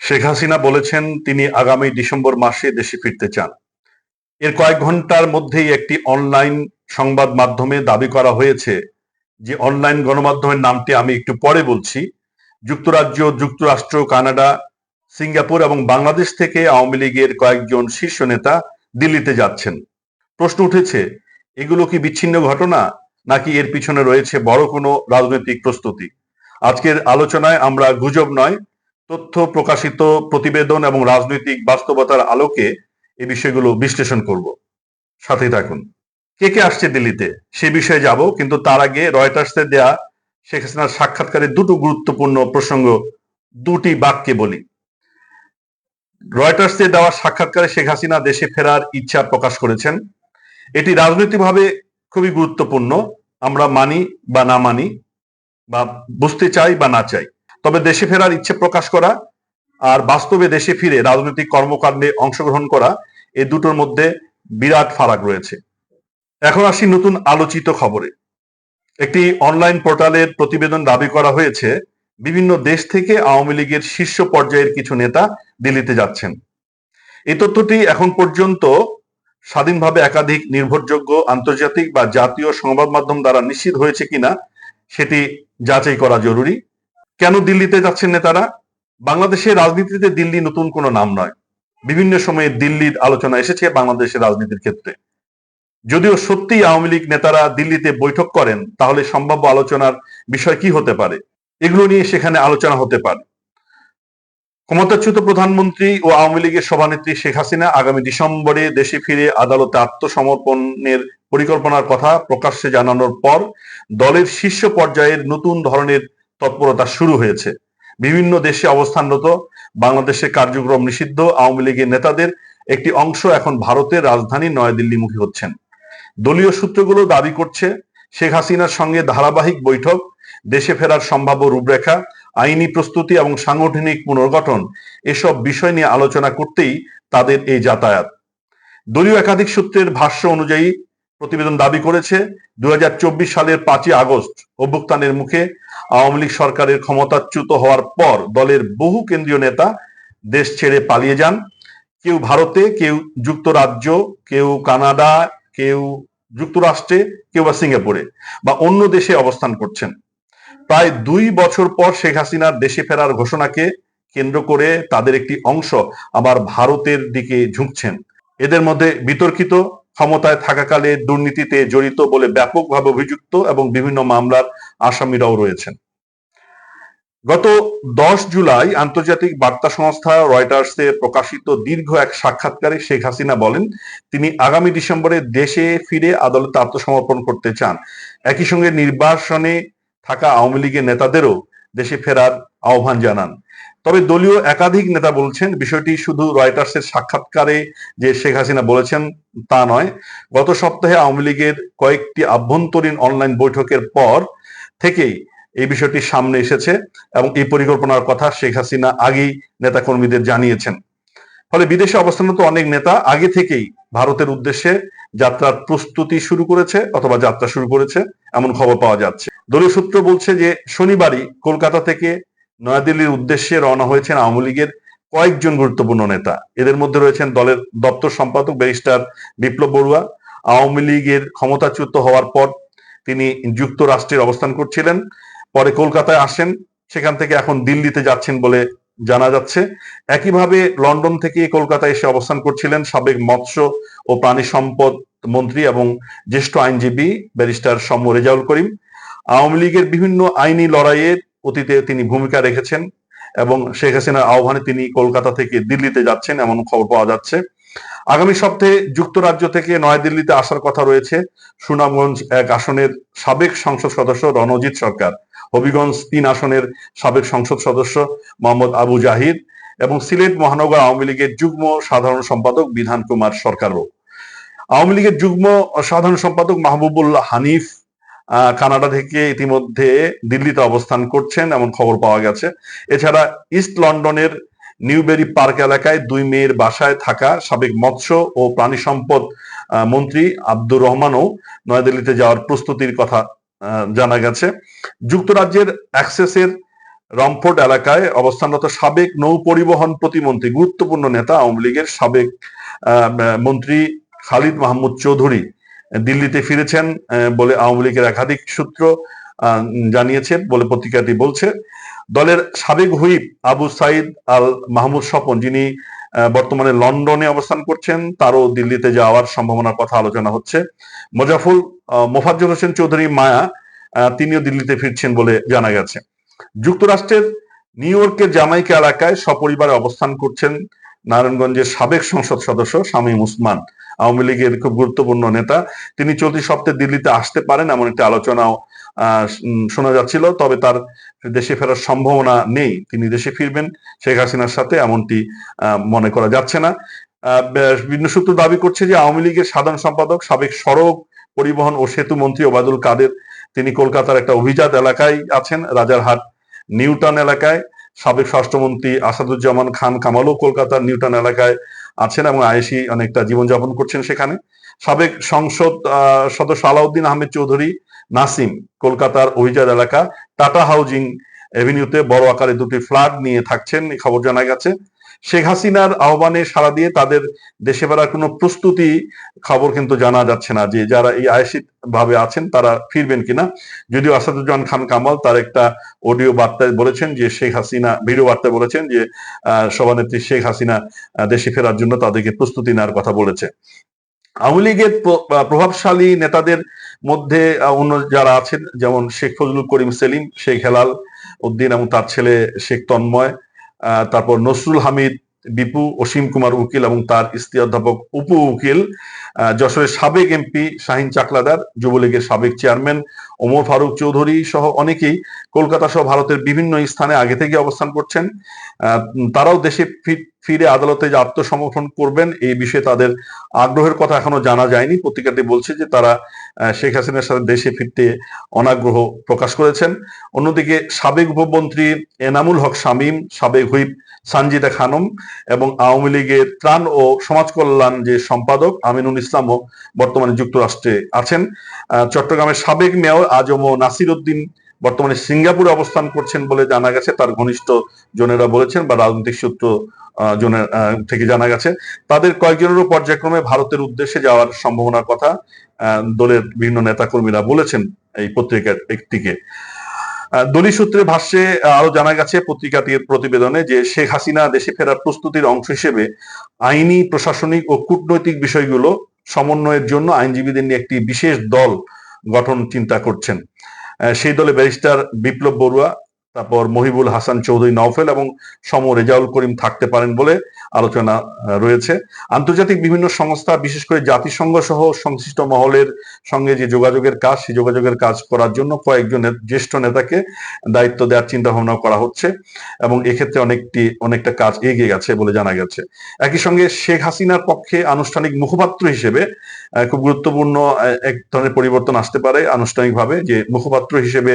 শেখ হাসিনা বলেছেন তিনি আগামী ডিসেম্বর মাসে দেশে ফিরতে চান। এর কয়েক ঘন্টার মধ্যেই একটি অনলাইন সংবাদ মাধ্যমে দাবি করা হয়েছে, যে অনলাইন গণমাধ্যমের নামটি আমি একটু পরে বলছি, যুক্তরাজ্য, যুক্তরাষ্ট্র, কানাডা, সিঙ্গাপুর এবং বাংলাদেশ থেকে আওয়ামী লীগের কয়েকজন শীর্ষ নেতা দিল্লিতে যাচ্ছেন। প্রশ্ন উঠেছে, এগুলো কি বিচ্ছিন্ন ঘটনা, নাকি এর পিছনে রয়েছে বড় কোনো রাজনৈতিক প্রস্তুতি? আজকের আলোচনায় আমরা গুজব নয়, তথ্য, প্রকাশিত প্রতিবেদন এবং রাজনৈতিক বাস্তবতার আলোকে এই বিষয়গুলো বিশ্লেষণ করব। সাথেই থাকুন। কে কে আসছে দিল্লিতে সে বিষয়ে যাব, কিন্তু তার আগে রয়টার্সে দেয়া শেখ হাসিনার সাক্ষাৎকারের দুটো গুরুত্বপূর্ণ প্রসঙ্গ দুটি বাক্যে বলি। রয়টার্সে দেওয়া সাক্ষাৎকারে শেখ হাসিনা দেশে ফেরার ইচ্ছা প্রকাশ করেছেন। এটি রাজনৈতিকভাবে খুবই গুরুত্বপূর্ণ, আমরা মানি বা না মানি, বা বুঝতে চাই বা না চাই। তবে দেশে ফেরার ইচ্ছে প্রকাশ করা আর বাস্তবে দেশে ফিরে রাজনৈতিক কর্মকাণ্ডে অংশগ্রহণ করা, এই দুটোর মধ্যে বিরাট ফারাক রয়েছে। এখন আসি নতুন আলোচিত খবরে। একটি অনলাইন পোর্টালের প্রতিবেদন দাবি করা হয়েছে, বিভিন্ন দেশ থেকে আওয়ামী লীগের শীর্ষ পর্যায়ের কিছু নেতা দিল্লিতে যাচ্ছেন। এই তথ্যটি এখন পর্যন্ত স্বাধীনভাবে একাধিক নির্ভরযোগ্য আন্তর্জাতিক বা জাতীয় সংবাদ মাধ্যম দ্বারা নিশ্চিত হয়েছে কিনা সেটি যাচাই করা জরুরি। কেন দিল্লিতে যাচ্ছেন নেতারা? বাংলাদেশের রাজনীতিতে দিল্লি নতুন কোনো নাম নয়। বিভিন্ন সময়ে দিল্লির আলোচনা এসেছে বাংলাদেশের রাজনীতির ক্ষেত্রে। যদিও সত্যি আওয়ামী লীগ নেতারা দিল্লিতে বৈঠক করেন, তাহলে সম্ভাব্য আলোচনার বিষয় কি হতে পারে? এগুলো নিয়ে সেখানে আলোচনা হতে পারে। ক্ষমতাচ্যুত প্রধানমন্ত্রী ও আওয়ামী লীগের সভানেত্রী শেখ হাসিনা আগামী ডিসেম্বরে দেশে ফিরে আদালতে আত্মসমর্পণের পরিকল্পনার কথা প্রকাশ্যে জানানোর পর দলের শীর্ষ পর্যায়ের নতুন ধরনের তৎপরতা শুরু হয়েছে। বিভিন্ন দেশে অবস্থানরত, বাংলাদেশে কার্যক্রম নিষিদ্ধ আওয়ামী লীগের নেতাদের একটি অংশ এখন ভারতের রাজধানী নয়াদিল্লিমুখী হচ্ছেন। দলীয় সূত্রগুলো দাবি করছে, শেখ হাসিনার সঙ্গে ধারাবাহিক বৈঠক, দেশে ফেরার সম্ভাব্য রূপরেখা, আইনি প্রস্তুতি এবং সাংগঠনিক পুনর্গঠন, এসব বিষয় নিয়ে আলোচনা করতেই তাদের এই যাতায়াত। দলীয় একাধিক সূত্রের ভাষ্য অনুযায়ী প্রতিবেদন দাবি করেছে, 2024 সালের 5ই আগস্ট অভ্যুত্থানের মুখে আওয়ামী লীগ সরকারের ক্ষমতাচ্যুত হওয়ার পর দলের বহু কেন্দ্রীয় নেতা দেশ ছেড়ে পালিয়ে যান। কেউ ভারতে, কেউ যুক্তরাজ্য, কেউ কানাডা, কেউ যুক্তরাষ্ট্রে, কেউ বা সিঙ্গাপুরে বা অন্য দেশে অবস্থান করছেন। প্রায় 2 বছর পর শেখ হাসিনার দেশে ফেরার ঘোষণাকে কেন্দ্র করে তাদের একটি অংশ আবার ভারতের দিকে ঝুঁকছেন। এদের মধ্যে বিতর্কিত, ক্ষমতায় থাকাকালে দুর্নীতিতে জড়িত বলে ব্যাপকভাবে অভিযুক্ত এবং বিভিন্ন মামলার আসামিরাও রয়েছেন। গত 10 জুলাই আন্তর্জাতিক বার্তা সংস্থা রয়টার্সে প্রকাশিত দীর্ঘ এক সাক্ষাৎকারে শেখ হাসিনা বলেন, তিনি আগামী ডিসেম্বরে দেশে ফিরে আদালতে আত্মসমর্পণ করতে চান। একই সঙ্গে নির্বাসনে থাকা আওয়ামী লীগের নেতাদেরও দেশে ফেরার আহ্বান জানান। তবে দলীয় একাধিক নেতা বলছেন, বিষয়টি শুধু রয়টার্সের সাক্ষাৎকারে যে শেখ হাসিনা বলেছেন তা নয়। গত সপ্তাহে আওয়ামী লীগের কয়েকটি আভ্যন্তরীণ অনলাইন বৈঠকের পর থেকেই এই বিষয়টি সামনে এসেছে এবং এই পরিকল্পনার কথা শেখ হাসিনা আগেই নেতাকর্মীদের জানিয়েছেন। ফলে বিদেশে অবস্থানরত অনেক নেতা আগে থেকেই ভারতের উদ্দেশ্যে যাত্রার প্রস্তুতি শুরু করেছে অথবা যাত্রা শুরু করেছে, এমন খবর পাওয়া যাচ্ছে। দলীয় সূত্র বলছে যে শনিবারই কলকাতা থেকে নয়াদিল্লির উদ্দেশ্যে রওনা হয়েছেন আওয়ামী লীগের কয়েকজন গুরুত্বপূর্ণ নেতা। এদের মধ্যে রয়েছেন দলের দপ্তর সম্পাদক ব্যারিস্টার বিপ্লব বড়ুয়া। আওয়ামী লীগের ক্ষমতাচ্যুত হওয়ার পর তিনি যুক্তরাষ্ট্রের অবস্থান করছিলেন, পরে কলকাতায় আসেন, সেখান থেকে এখন দিল্লিতে যাচ্ছেন বলে জানা যাচ্ছে। একইভাবে লন্ডন থেকে কলকাতায় এসে অবস্থান করছিলেন সাবেক মৎস্য ও প্রাণী সম্পদ মন্ত্রী এবং জ্যেষ্ঠ আইনজীবী ব্যারিস্টার সৌম্য রেজাউল করিম। আওয়ামী লীগের বিভিন্ন আইনি লড়াইয়ের অতীতে তিনি ভূমিকা রেখেছেন এবং শেখ হাসিনার আহ্বানে তিনি কলকাতা থেকে দিল্লিতে যাচ্ছেন, এমন খবর পাওয়া যাচ্ছে। আগামী সপ্তাহে যুক্তরাজ্য থেকে নয়াদিল্লিতে আসার কথা রয়েছে সুনামগঞ্জ 1 আসনের সাবেক সংসদ সদস্য রণজিৎ সরকার, হবিগঞ্জ 3 আসনের সাবেক সংসদ সদস্য মোহাম্মদ আবু জাহিদ এবং সিলেট মহানগর আওয়ামী লীগের যুগ্ম সাধারণ সম্পাদক বিধান কুমার সরকারও। আওয়ামী লীগের যুগ্ম সাধারণ সম্পাদক মাহবুবুল্লাহ হানিফ কানাডা থেকে ইতিমধ্যে দিল্লিতে অবস্থান করছেন, এমন খবর পাওয়া গেছে। এছাড়া ইস্ট লন্ডনের নিউবেরি পার্ক এলাকায় 2 মেয়ের বাসায় থাকা সাবেক মৎস্য ও প্রাণী সম্পদ মন্ত্রী আব্দুর রহমানও নয়াদিল্লিতে যাওয়ার প্রস্তুতির কথা জানা গেছে। যুক্তরাজ্যের অ্যাক্সেসের রমফোর্ড এলাকায় অবস্থানরত সাবেক নৌ পরিবহন প্রতিমন্ত্রী, গুরুত্বপূর্ণ নেতা আওয়ামী লীগের সাবেক মন্ত্রী খালিদ মাহমুদ চৌধুরী দিল্লিতে ফিরেছেন বলে আওয়ামী লীগের একাধিক সূত্র জানিয়েছে বলে পত্রিকাটি বলছে। দলের সাবেক হুইপ আবু সাইদ আল মাহমুদ স্বপন, যিনি বর্তমানে লন্ডনে অবস্থান করছেন, তারও দিল্লিতে যাওয়ার সম্ভাবনার কথা আলোচনা হচ্ছে। মোফাজ্জল হোসেন চৌধুরী মায়া, তিনিও দিল্লিতে ফিরছেন বলে জানা গেছে। যুক্তরাষ্ট্রের নিউ ইয়র্কের জামাইকা এলাকায় সপরিবারে অবস্থান করছেন নারায়ণগঞ্জের সাবেক সংসদ সদস্য শামীম ওসমান, আওয়ামী লীগের খুব গুরুত্বপূর্ণ নেতা। তিনি চলতি সপ্তাহে দিল্লিতে আসতে পারেন এমন একটি আলোচনাও শোনা যাচ্ছিল, তবে তার দেশে ফেরার সম্ভাবনা নেই। তিনি দেশে ফিরবেন শেখ হাসিনার সাথে, এমনটি মনে করা যাচ্ছে না। বিভিন্ন সূত্র দাবি করছে যে আওয়ামী লীগের সাধারণ সম্পাদক, সাবেক সড়ক পরিবহন ও সেতু মন্ত্রী ওবায়দুল কাদের, তিনি কলকাতার একটা অভিজাত এলাকায় আছেন, রাজারহাট নিউটাউন এলাকায়। সাবেক স্বরাষ্ট্রমন্ত্রী আসাদুজ্জামান খান কামালও কলকাতার নিউটাউন এলাকায় আছেন এবং আয়েশি অনেকটা জীবনযাপন করছেন সেখানে। সাবেক সংসদ সদস্য আলাউদ্দিন আহমেদ চৌধুরী নাসিম কলকাতার অভিজাত এলাকা টাটা হাউজিং এভিনিউতে বড় আকারে দুটি ফ্ল্যাট নিয়ে থাকছেন, এই খবর জানা গেছে। শেখ হাসিনার আহ্বানে সাড়া দিয়ে তাদের দেশে ফেরার কোনো প্রস্তুতি খবর কিন্তু জানা যাচ্ছে না, যে যারা এই আয়েশিত ভাবে আছেন তারা ফিরবেন কিনা। যদিও আসাদুজ্জামান খান কামাল তার একটা অডিও বার্তায় বলেছেন যে শেখ হাসিনা, ভিডিও বার্তায় বলেছেন যে সভানেত্রী শেখ হাসিনা দেশে ফেরার জন্য তাদেরকে প্রস্তুতি নেওয়ার কথা বলেছে। আওয়ামী লীগের প্রভাবশালী নেতাদের মধ্যে অন্য যারা আছেন, যেমন শেখ ফজলুল করিম সেলিম, শেখ হেলাল উদ্দিন এবং তার ছেলে শেখ তন্ময়, তারপর নসরুল হামিদ বিপু, অসীম কুমার উকিল এবং তার স্ত্রী অধ্যাপক উপু উকিল, যশোরের সাবেক এমপি শাহিন চাকলাদার, যুবলীগের সাবেক চেয়ারম্যান ওমর ফারুক চৌধুরী সহ অনেকেই কলকাতা সহ ভারতের বিভিন্ন স্থানে আগে থেকে অবস্থান করছেন। তারাও দেশে ফিরে আদালতে যে আত্মসমর্পণ করবেন এই বিষয়ে তাদের আগ্রহের কথা এখনো জানা যায়নি। পত্রিকাটি বলছে যে তারা শেখ হাসিনার সাথে দেশে ফিরতে অনাগ্রহ প্রকাশ করেছেন। অন্যদিকে সাবেক উপমন্ত্রী এনামুল হক শামীম, সাবেক হুইপ সানজিদা খানম এবং আওয়ামী লীগের ত্রাণ ও সমাজ কল্যাণ যে সম্পাদক আমিনুল ইসলামও বর্তমানে যুক্তরাষ্ট্রে আছেন। চট্টগ্রামের সাবেক মেয়র আজম ও নাসির উদ্দিন বর্তমানে সিঙ্গাপুরে অবস্থান করছেন বলে জানা গেছে, তার ঘনিষ্ঠ জনেরা বলেছেন বা রাজনৈতিক সূত্র জনের থেকে জানা গেছে। তাদের কয়েকজনেরও পর্যায়ক্রমে ভারতের উদ্দেশ্যে যাওয়ার সম্ভাবনার কথা দলের বিভিন্ন নেতাকর্মীরা বলেছেন এই পত্রিকার একটিকে। দলীয় সূত্রে ভাষ্যে আরো জানা গেছে পত্রিকাটির প্রতিবেদনে যে শেখ হাসিনা দেশে ফেরার প্রস্তুতির অংশ হিসেবে আইনি, প্রশাসনিক ও কূটনৈতিক বিষয়গুলো সমন্বয়ের জন্য আইনজীবীদের নিয়ে একটি বিশেষ দল গঠন চিন্তা করছেন। সেই দলে ব্যারিস্টার বিপ্লব বড়ুয়া, তারপর মহিবুল হাসান চৌধুরী নওফেল এবং সম রেজাউল করিম থাকতে পারেন বলে আলোচনা রয়েছে। আন্তর্জাতিক বিভিন্ন সংস্থা, বিশেষ করে জাতিসংঘ সহ সংশ্লিষ্ট মহলের সঙ্গে যে যোগাযোগের কাজ, সেই যোগাযোগের কাজ করার জন্য কয়েকজন জ্যেষ্ঠ নেতাকে দায়িত্ব দেওয়ার চিন্তা ভাবনা করা হচ্ছে এবং এক্ষেত্রে অনেকটা কাজ এগিয়ে গেছে বলে জানা গেছে। একই সঙ্গে শেখ হাসিনার পক্ষে আনুষ্ঠানিক মুখপাত্র হিসেবে খুব গুরুত্বপূর্ণ এক ধরনের পরিবর্তন আসতে পারে আনুষ্ঠানিকভাবে, যে মুখপাত্র হিসেবে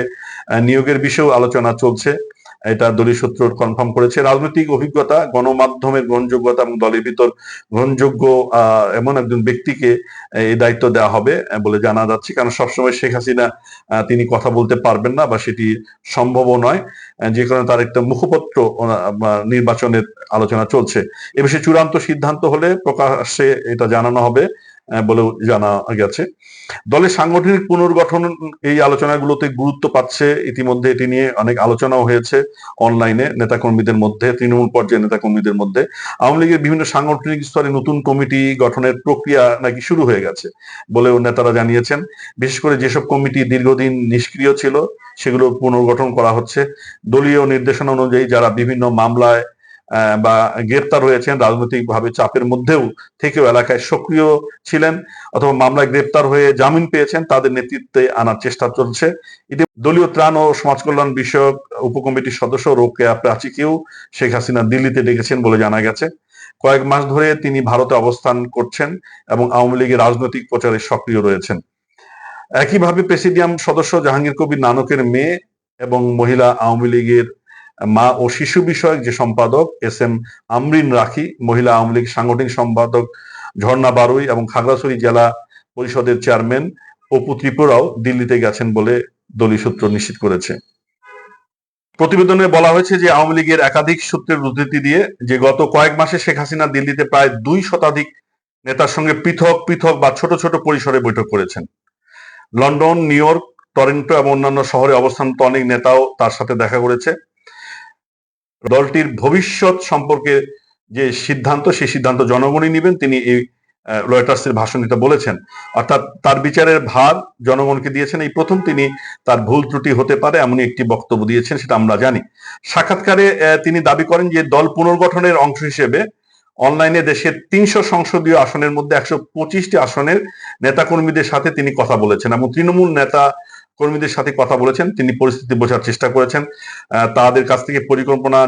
নিয়োগের বিষয়েও আলোচনা চলছে, এটা দলীয় সূত্র কনফার্ম করেছে। রাজনৈতিক অভিজ্ঞতা, গণমাধ্যমের গ্রহণযোগ্যতা এবং দলের ভিতর গ্রহণযোগ্য এমন একজন ব্যক্তিকে এই দায়িত্ব দেওয়া হবে বলে জানা যাচ্ছে, কারণ সবসময় শেখ হাসিনা তিনি কথা বলতে পারবেন না বা সেটি সম্ভবও নয়, যে কারণে তার একটা মুখপত্র নির্বাচনের আলোচনা চলছে। এ বিষয়ে চূড়ান্ত সিদ্ধান্ত হলে প্রকাশ্যে এটা জানানো হবে বলেও জানা গেছে। দলের সাংগঠনিক পুনর্গঠন এই আলোচনাগুলোতে গুরুত্ব পাচ্ছে। ইতিমধ্যে এটি নিয়ে অনেক আলোচনাও হয়েছে অনলাইনে নেতাকর্মীদের মধ্যে, তৃণমূল পর্যায়ের নেতাকর্মীদের মধ্যে। আওয়ামী লীগের বিভিন্ন সাংগঠনিক স্তরে নতুন কমিটি গঠনের প্রক্রিয়া নাকি শুরু হয়ে গেছে বলেও নেতারা জানিয়েছেন। বিশেষ করে যেসব কমিটি দীর্ঘদিন নিষ্ক্রিয় ছিল সেগুলো পুনর্গঠন করা হচ্ছে। দলীয় নির্দেশনা অনুযায়ী যারা বিভিন্ন মামলায় বা গ্রেপ্তার হয়েছেন, রাজনৈতিকভাবে চাপের মধ্যেও থেকেও এলাকায় সক্রিয় ছিলেন অথবা মামলায় গ্রেপ্তার হয়ে জামিন পেয়েছেন, তাদের নেতৃত্বে আনার চেষ্টা চলছে। দলীয় ত্রাণ ও সমাজ কল্যাণ বিষয়ক উপকমিটির সদস্য রোকেয়া প্রাচীকেও শেখ হাসিনা দিল্লিতে ডেকেছেন বলে জানা গেছে। কয়েক মাস ধরে তিনি ভারতে অবস্থান করছেন এবং আওয়ামী লীগের রাজনৈতিক প্রচারে সক্রিয় রয়েছেন। একইভাবে প্রেসিডিয়াম সদস্য জাহাঙ্গীর কবির নানকের মেয়ে এবং মহিলা আওয়ামী লীগের মা ও শিশু বিষয়ক যে সম্পাদক এস এম আমরিন রাখি, মহিলা আওয়ামী লীগ সাংগঠনিক সম্পাদক ঝর্ণা বারুই এবং খাগড়াছড়ি জেলা পরিষদের চেয়ারম্যান অপু ত্রিপুরাও দিল্লিতে গেছেন বলে দলীয় সূত্র নিশ্চিত করেছে। প্রতিবেদনে বলা হয়েছে যে আওয়ামী লীগের একাধিক সূত্রের উদ্ধৃতি দিয়ে যে গত কয়েক মাসে শেখ হাসিনা দিল্লিতে প্রায় 2 শতাধিক নেতার সঙ্গে পৃথক পৃথক বা ছোট ছোট পরিসরে বৈঠক করেছেন। লন্ডন, নিউ ইয়র্ক, টরন্টো এবং অন্যান্য শহরে অবস্থানরত অনেক নেতাও তার সাথে দেখা করেছে। দলটির ভবিষ্যৎ সম্পর্কে যে সিদ্ধান্ত, সেই সিদ্ধান্ত জনগণই নেবেন, তিনি এই রয়টার্সের ভাষণ দিতে বলেছেন। অর্থাৎ তার বিচারের ভার জনগণকে দিয়েছেন। এই প্রথম তিনি তার ভুল ত্রুটি হতে পারে এমনই একটি বক্তব্য দিয়েছেন, সেটা আমরা জানি। সাক্ষাৎকারে তিনি দাবি করেন যে দল পুনর্গঠনের অংশ হিসেবে অনলাইনে দেশের 300 সংসদীয় আসনের মধ্যে 125টি আসনের নেতাকর্মীদের সাথে তিনি কথা বলেছেন এবং তৃণমূল নেতা কর্মীদের সাথে কথা বলেছেন। তিনি পরিস্থিতি বোঝার চেষ্টা করেছেন, তাদের কাছ থেকে পরিকল্পনা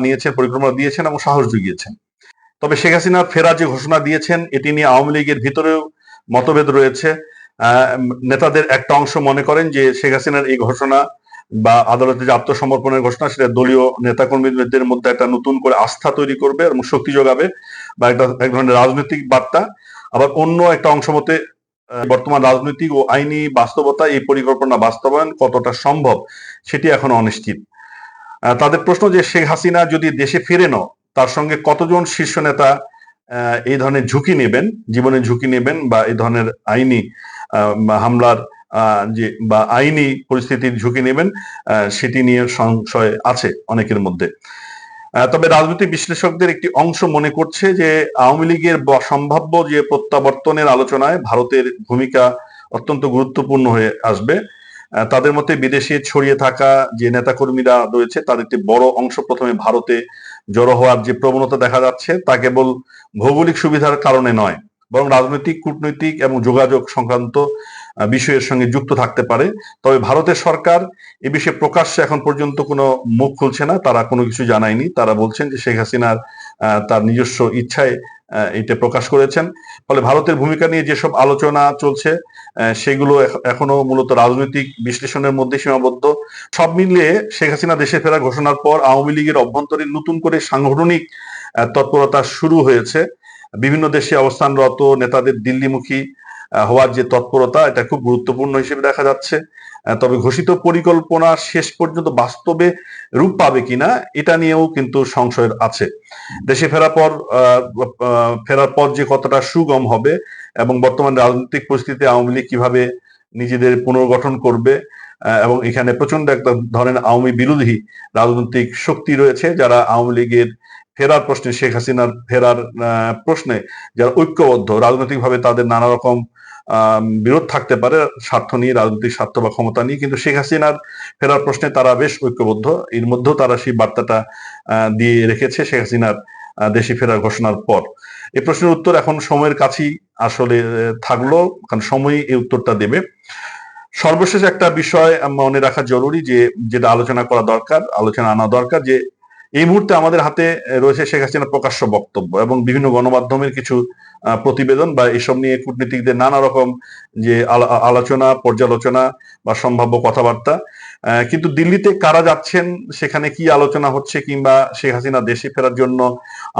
দিয়েছেন এবং সাহস জুগিয়েছেন। তবে শেখ হাসিনা ফেরার যে ঘোষণা দিয়েছেন, এটি নিয়ে আওয়ামী লীগের ভিতরেও মতভেদ রয়েছে। নেতাদের একটা অংশ মনে করেন যে শেখ হাসিনার এই ঘোষণা বা আদালতে যে আত্মসমর্পণের ঘোষণা, সেটা দলীয় নেতাকর্মীদের মধ্যে একটা নতুন করে আস্থা তৈরি করবে এবং শক্তি যোগাবে বা এক ধরনের রাজনৈতিক বার্তা। আবার অন্য একটা অংশ মতে বর্তমান রাজনৈতিক ও আইনি বাস্তবতা এই পরিকল্পনা বাস্তবায়ন কতটা সম্ভব সেটি এখনো অনিশ্চিত। তাদের প্রশ্ন যে শেখ হাসিনা যদি দেশে ফিরেনও, তার সঙ্গে কতজন শীর্ষ নেতা এই ধরনের ঝুঁকি নেবেন, জীবনের ঝুঁকি নেবেন বা এই ধরনের আইনি হামলার যে বা আইনি পরিস্থিতির ঝুঁকি নেবেন, সেটি নিয়ে সংশয় আছে অনেকের মধ্যে। তবে রাজনৈতিক বিশ্লেষকদের একটি অংশ মনে করছে যে আওয়ামী লীগের সম্ভাব্য যে প্রত্যাবর্তনের আলোচনায় ভারতের ভূমিকা অত্যন্ত গুরুত্বপূর্ণ হয়ে আসবে। তাদের মতে বিদেশে ছড়িয়ে থাকা যে নেতাকর্মীরা রয়েছে, তাদের একটি বড় অংশ প্রথমে ভারতে জড়ো হওয়ার যে প্রবণতা দেখা যাচ্ছে, তা কেবল ভৌগোলিক সুবিধার কারণে নয়, বরং রাজনৈতিক, কূটনৈতিক এবং যোগাযোগ সংক্রান্ত বিষয়ের সঙ্গে যুক্ত থাকতে পারে। তবে ভারতের সরকার এ বিষয়ে প্রকাশ্যে এখন পর্যন্ত কোনো মুখ খুলছে না, তারা কোনো কিছু জানায়নি। তারা বলছেন যে শেখ হাসিনার তার নিজস্ব ইচ্ছায় এটা প্রকাশ করেছেন। ফলে ভারতের ভূমিকা নিয়ে যেসব আলোচনা চলছে, সেগুলো এখনো মূলত রাজনৈতিক বিশ্লেষণের মধ্যে সীমাবদ্ধ। সব মিলিয়ে শেখ হাসিনা দেশে ফেরার ঘোষণার পর আওয়ামী লীগের অভ্যন্তরীণ নতুন করে সাংগঠনিক তৎপরতা শুরু হয়েছে। বিভিন্ন দেশে অবস্থানরত নেতাদের দিল্লিমুখী হওয়ার যে তৎপরতা, এটা খুব গুরুত্বপূর্ণ হিসেবে দেখা যাচ্ছে। তবে ঘোষিত পরিকল্পনা শেষ পর্যন্ত বাস্তবে রূপ পাবে কিনা, এটা নিয়েও কিন্তু সংশয় আছে। দেশে ফেরার পর যে কতটা সুগম হবে এবং বর্তমান রাজনৈতিক পরিস্থিতিতে আওয়ামী লীগ কিভাবে নিজেদের পুনর্গঠন করবে, এবং এখানে প্রচন্ড একটা ধরনের আওয়ামী বিরোধী রাজনৈতিক শক্তি রয়েছে, যারা আওয়ামী লীগের ফেরার প্রশ্নে, শেখ হাসিনার ফেরার প্রশ্নে যারা ঐক্যবদ্ধ রাজনৈতিকভাবে, তাদের নানা রকম বিরোধ থাকতে পারে স্বার্থ নিয়ে, রাজনৈতিক স্বার্থ বা ক্ষমতা নিয়ে, কিন্তু শেখ হাসিনার ফেরার প্রশ্নে তারা বেশ ঐক্যবদ্ধ। এর মধ্যেও তারা সেই বার্তাটা দিয়ে রেখেছে শেখ হাসিনার দেশে ফেরার ঘোষণার পর। এই প্রশ্নের উত্তর এখন সময়ের কাছেই আসলে থাকলো, কারণ সময় এই উত্তরটা দেবে। সর্বশেষ একটা বিষয় মনে রাখা জরুরি, যে যেটা আলোচনা করা দরকার, আলোচনা আনা দরকার, যে এই মুহূর্তে আমাদের হাতে রয়েছে শেখ হাসিনার প্রকাশ্য বক্তব্য এবং বিভিন্ন গণমাধ্যমের কিছু প্রতিবেদন বা এসব নিয়ে কূটনীতিকদের নানা রকম যে আলোচনা, পর্যালোচনা বা সম্ভাব্য কথাবার্তা। কিন্তু দিল্লিতে কারা যাচ্ছেন, সেখানে কি আলোচনা হচ্ছে, কিংবা শেখ হাসিনা দেশে ফেরার জন্য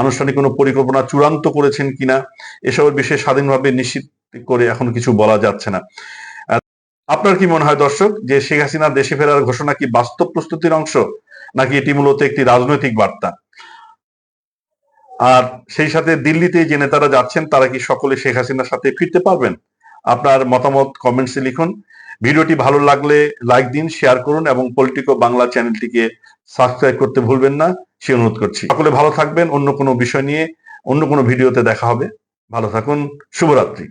আনুষ্ঠানিক কোনো পরিকল্পনা চূড়ান্ত করেছেন কিনা, এসবের বিষয়ে স্বাধীনভাবে নিশ্চিত করে এখন কিছু বলা যাচ্ছে না। আপনার কি মনে হয় দর্শক, যে শেখ হাসিনা দেশে ফেরার ঘোষণা কি বাস্তব প্রস্তুতির অংশ, নাকি এটি মূলত একটি রাজনৈতিক বার্তা? আর সেই সাথে দিল্লিতে যে নেতারা যাচ্ছেন, তারা কি সকলে শেখ হাসিনার সাথে ফিরতে পারবেন? আপনার মতামত কমেন্টসে লিখুন। ভিডিওটি ভালো লাগলে লাইক দিন, শেয়ার করুন এবং পলিটিকো বাংলা চ্যানেলটিকে সাবস্ক্রাইব করতে ভুলবেন না, সে অনুরোধ করছি। সকলে ভালো থাকবেন। অন্য কোনো বিষয় নিয়ে অন্য কোনো ভিডিওতে দেখা হবে। ভালো থাকুন। শুভরাত্রি।